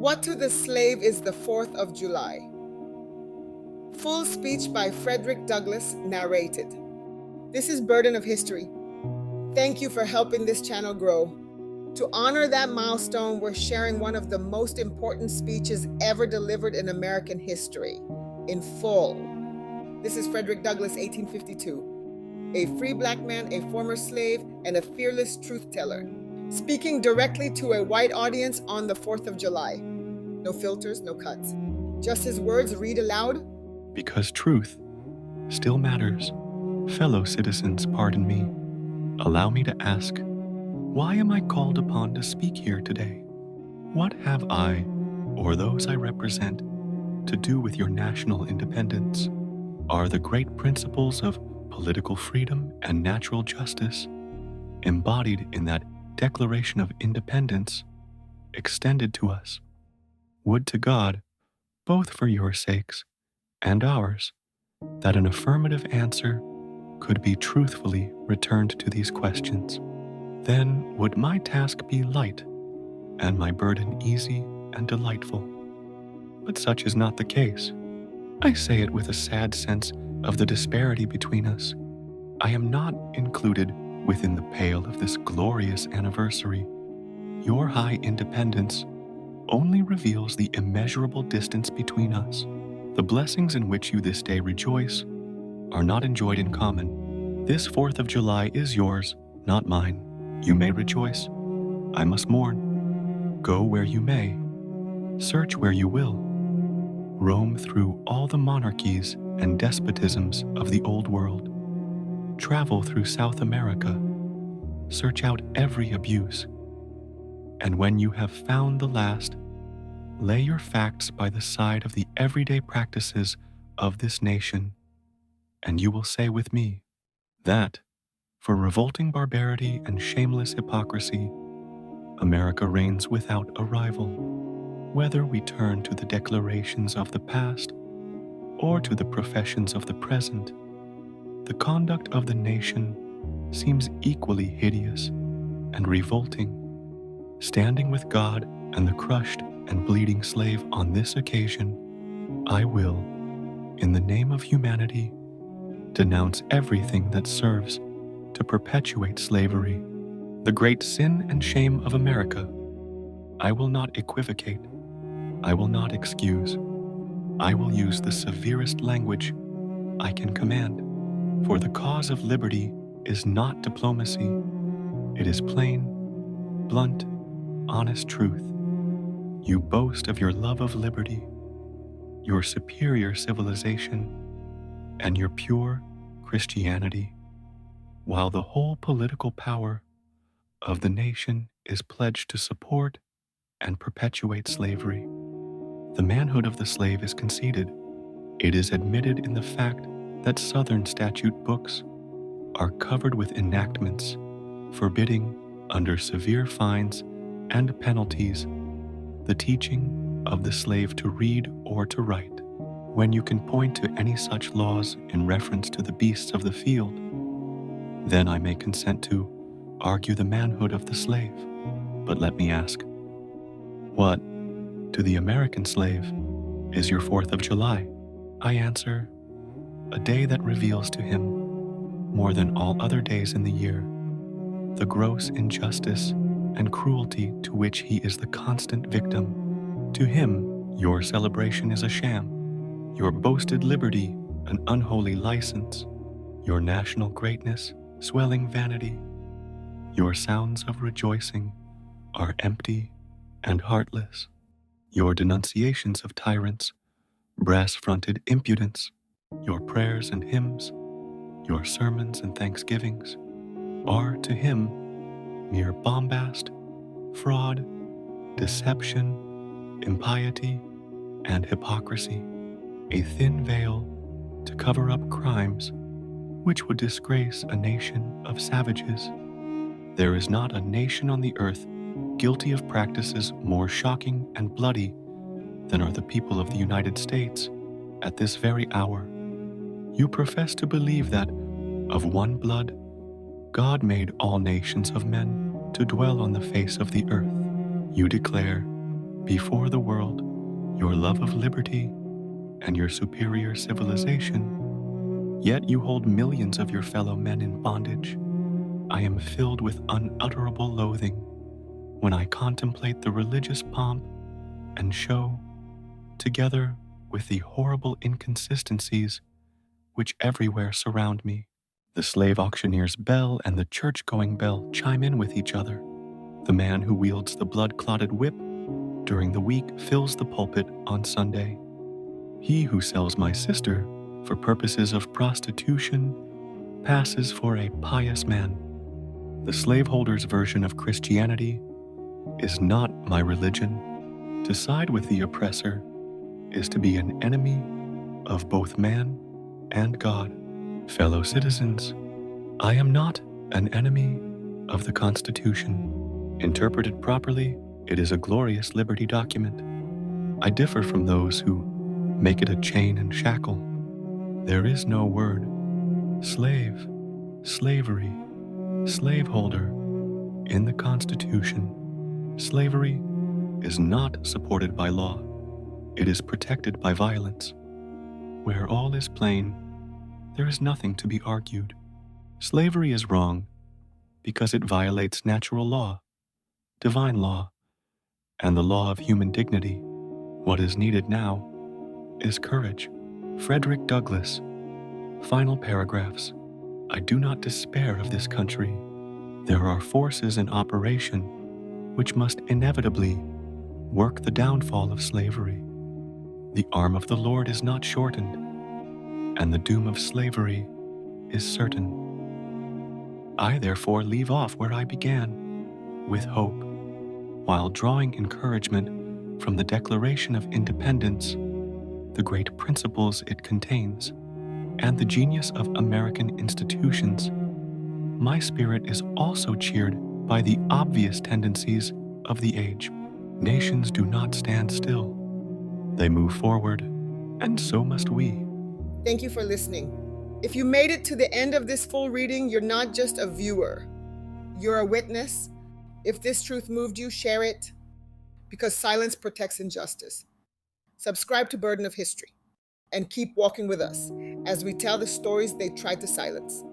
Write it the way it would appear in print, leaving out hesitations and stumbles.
What to the Slave is the 4th of July. Full speech by Frederick Douglass, narrated. This is Burden of History. Thank you for helping this channel grow. To honor that milestone, we're sharing one of the most important speeches ever delivered in American history, in full. This is Frederick Douglass, 1852, a free black man, a former slave, and a fearless truth teller, speaking directly to a white audience on the 4th of July. No filters, no cuts. Just his words read aloud. Because truth still matters. Fellow citizens, pardon me. Allow me to ask, why am I called upon to speak here today? What have I, or those I represent, to do with your national independence? Are the great principles of political freedom and natural justice, embodied in that Declaration of Independence, extended to us? Would to God, both for your sakes and ours, that an affirmative answer could be truthfully returned to these questions. Then would my task be light, and my burden easy and delightful. But such is not the case. I say it with a sad sense of the disparity between us. I am not included within the pale of this glorious anniversary. Your high independence only reveals the immeasurable distance between us. The blessings in which you this day rejoice are not enjoyed in common. This 4th of July is yours, not mine. You may rejoice. I must mourn. Go where you may. Search where you will. Roam through all the monarchies and despotisms of the old world. Travel through South America. Search out every abuse. And when you have found the last, lay your facts by the side of the everyday practices of this nation, and you will say with me that, for revolting barbarity and shameless hypocrisy, America reigns without a rival. Whether we turn to the declarations of the past or to the professions of the present, the conduct of the nation seems equally hideous and revolting. Standing with God and the crushed and bleeding slave on this occasion, I will, in the name of humanity, denounce everything that serves to perpetuate slavery, the great sin and shame of America. I will not equivocate. I will not excuse. I will use the severest language I can command, for the cause of liberty is not diplomacy. It is plain, blunt, honest truth. You boast of your love of liberty, your superior civilization, and your pure Christianity, while the whole political power of the nation is pledged to support and perpetuate slavery. The manhood of the slave is conceded. It is admitted in the fact that Southern statute books are covered with enactments forbidding, under severe fines and penalties, the teaching of the slave to read or to write. When you can point to any such laws in reference to the beasts of the field, then I may consent to argue the manhood of the slave. But let me ask, what, to the American slave, is your 4th of July? I answer, a day that reveals to him, more than all other days in the year, the gross injustice and cruelty to which he is the constant victim. To him, your celebration is a sham, your boasted liberty an unholy license, your national greatness swelling vanity. Your sounds of rejoicing are empty and heartless. Your denunciations of tyrants, brass-fronted impudence, your prayers and hymns, your sermons and thanksgivings, are to him mere bombast, fraud, deception, impiety, and hypocrisy, a thin veil to cover up crimes which would disgrace a nation of savages. There is not a nation on the earth guilty of practices more shocking and bloody than are the people of the United States at this very hour. You profess to believe that, of one blood, God made all nations of men to dwell on the face of the earth. You declare Before the world, your love of liberty and your superior civilization, yet you hold millions of your fellow men in bondage. I am filled with unutterable loathing when I contemplate the religious pomp and show, together with the horrible inconsistencies which everywhere surround me. The slave auctioneer's bell and the church-going bell chime in with each other. The man who wields the blood-clotted whip during the week fills the pulpit on Sunday. He who sells my sister for purposes of prostitution passes for a pious man. The slaveholder's version of Christianity is not my religion. To side with the oppressor is to be an enemy of both man and God. Fellow citizens, I am not an enemy of the Constitution. Interpreted properly, it is a glorious liberty document. I differ from those who make it a chain and shackle. There is no word slave, slavery, slaveholder in the Constitution. Slavery is not supported by law. It is protected by violence. Where all is plain, there is nothing to be argued. Slavery is wrong because it violates natural law, divine law, and the law of human dignity. What is needed now is courage. Frederick Douglass. Final paragraphs. I do not despair of this country. There are forces in operation which must inevitably work the downfall of slavery. The arm of the Lord is not shortened, and the doom of slavery is certain. I therefore leave off where I began, with hope, while drawing encouragement from the Declaration of Independence, the great principles it contains, and the genius of American institutions. My spirit is also cheered by the obvious tendencies of the age. Nations do not stand still. They move forward, and so must we. Thank you for listening. If you made it to the end of this full reading, you're not just a viewer, you're a witness. If this truth moved you, share it, because silence protects injustice. Subscribe to Burden of History and keep walking with us as we tell the stories they tried to silence.